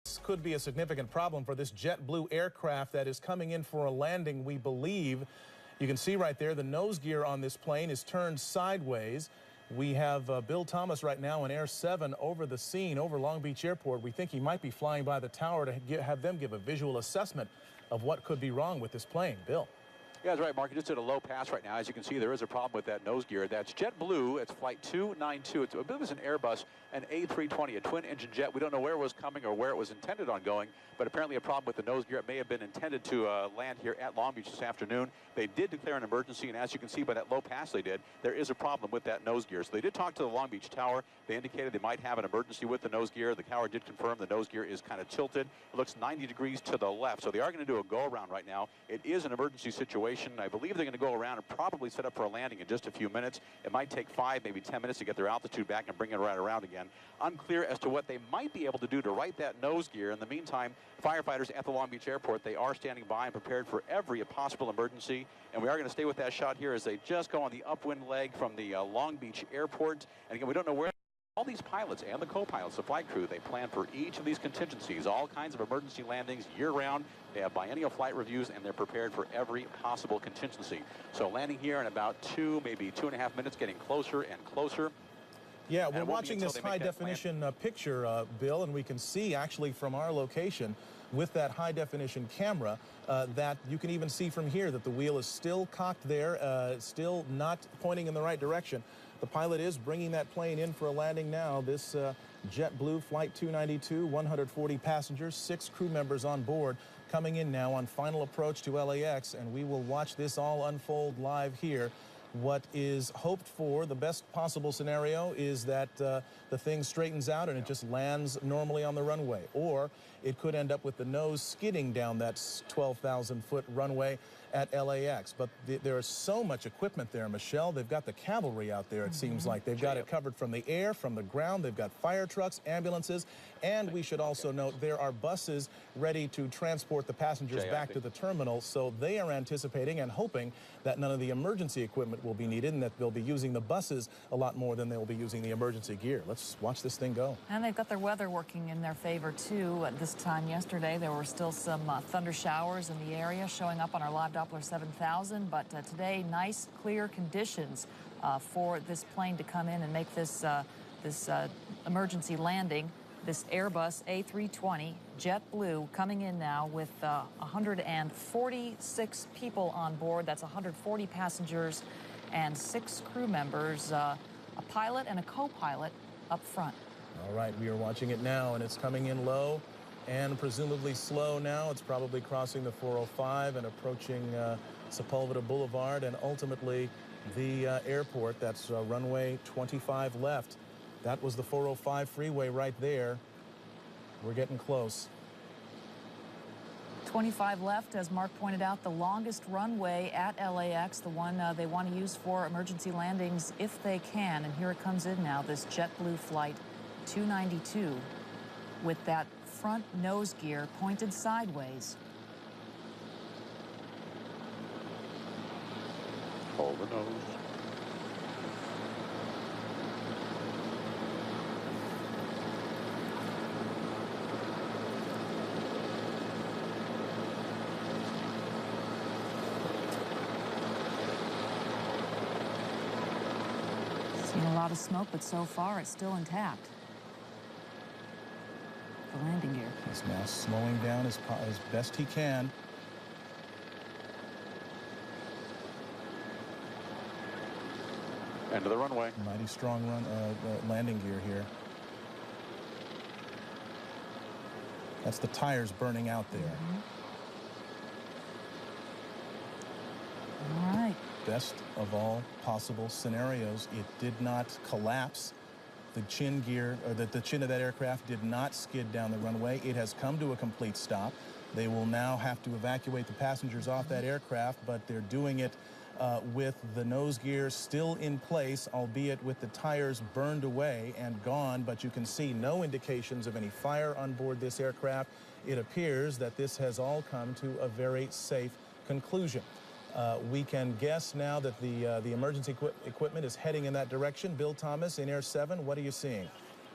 This could be a significant problem for this JetBlue aircraft that is coming in for a landing, we believe. You can see right there the nose gear on this plane is turned sideways. We have Bill Thomas right now in Air 7 over the scene, over Long Beach Airport. We think he might be flying by the tower to have them give a visual assessment of what could be wrong with this plane. Bill. Yeah, that's right, Mark. You're just at a low pass right now. As you can see, there is a problem with that nose gear. That's JetBlue. It's flight 292. It's a bit of an Airbus, an A320, a twin-engine jet. We don't know where it was coming or where it was intended on going, but apparently a problem with the nose gear. It may have been intended to land here at Long Beach this afternoon. They did declare an emergency, and as you can see by that low pass they did, there is a problem with that nose gear. So they did talk to the Long Beach tower. They indicated they might have an emergency with the nose gear. The tower did confirm the nose gear is kind of tilted. It looks 90 degrees to the left, so they are going to do a go-around right now. It is an emergency situation. I believe they're going to go around and probably set up for a landing in just a few minutes. It might take 5, maybe 10 minutes to get their altitude back and bring it right around again. Unclear as to what they might be able to do to right that nose gear. In the meantime, firefighters at the Long Beach Airport, they are standing by and prepared for every possible emergency. And we are going to stay with that shot here as they just go on the upwind leg from the Long Beach Airport. And again, we don't know where. All these pilots and the co-pilots, the flight crew, they plan for each of these contingencies, all kinds of emergency landings year-round. They have biennial flight reviews, and they're prepared for every possible contingency. So landing here in about 2, maybe 2.5 minutes, getting closer and closer. Yeah, we're watching this high-definition picture, Bill, and we can see actually from our location with that high-definition camera that you can even see from here that the wheel is still cocked there, still not pointing in the right direction. The pilot is bringing that plane in for a landing now. This JetBlue Flight 292, 140 passengers, 6 crew members on board, coming in now on final approach to LAX, and we will watch this all unfold live here. What is hoped for, the best possible scenario, is that the thing straightens out and it just lands normally on the runway. Or it could end up with the nose skidding down that 12,000-foot runway at LAX. But there is so much equipment there, Michelle. They've got the cavalry out there, it seems like. They've got it covered from the air, from the ground. They've got fire trucks, ambulances, and we should also note there are buses ready to transport the passengers back to the terminal. So they are anticipating and hoping that none of the emergency equipment will be needed and that they'll be using the buses a lot more than they'll be using the emergency gear. Let's watch this thing go. And they've got their weather working in their favor, too. At this time yesterday, there were still some thunder showers in the area showing up on our live Doppler 7000, but today, nice, clear conditions for this plane to come in and make this emergency landing. This Airbus A320 JetBlue coming in now with 146 people on board. That's 140 passengers and 6 crew members, a pilot and a co-pilot up front. All right, we are watching it now, and it's coming in low and presumably slow now. It's probably crossing the 405 and approaching Sepulveda Boulevard and ultimately the airport. That's runway 25 left. That was the 405 freeway right there. We're getting close. 25 left, as Mark pointed out, the longest runway at LAX, the one they want to use for emergency landings if they can. And here it comes in now, this JetBlue Flight 292 with that front nose gear pointed sideways. Hold the nose. Seen a lot of smoke, but so far it's still intact. The landing gear. He's now slowing down as best he can. End of the runway. Mighty strong landing gear here. That's the tires burning out there. All right. Best of all possible scenarios, it did not collapse. The chin gear, or the chin of that aircraft did not skid down the runway. It has come to a complete stop. They will now have to evacuate the passengers off that aircraft, but they're doing it with the nose gear still in place, albeit with the tires burned away and gone, but you can see no indications of any fire on board this aircraft. It appears that this has all come to a very safe conclusion. We can guess now that the emergency equipment is heading in that direction. Bill Thomas in Air 7, what are you seeing?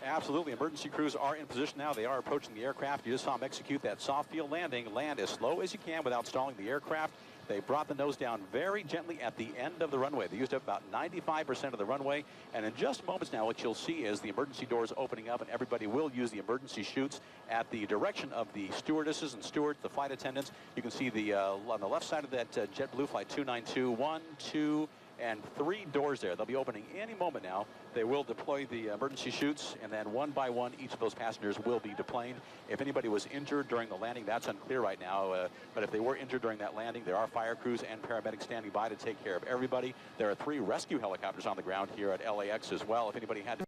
Absolutely. Emergency crews are in position now. They are approaching the aircraft. You just saw them execute that soft field landing. Land as slow as you can without stalling the aircraft. They brought the nose down very gently at the end of the runway. They used up about 95% of the runway. And in just moments now, what you'll see is the emergency doors opening up, and everybody will use the emergency chutes at the direction of the stewardesses and stewards, the flight attendants. You can see the on the left side of that JetBlue Flight 292, 1, 2, and 3 doors there. They'll be opening any moment now. They will deploy the emergency chutes, and then one by one, each of those passengers will be deplaned. If anybody was injured during the landing, that's unclear right now. But if they were injured during that landing, there are fire crews and paramedics standing by to take care of everybody. There are 3 rescue helicopters on the ground here at LAX as well. If anybody had to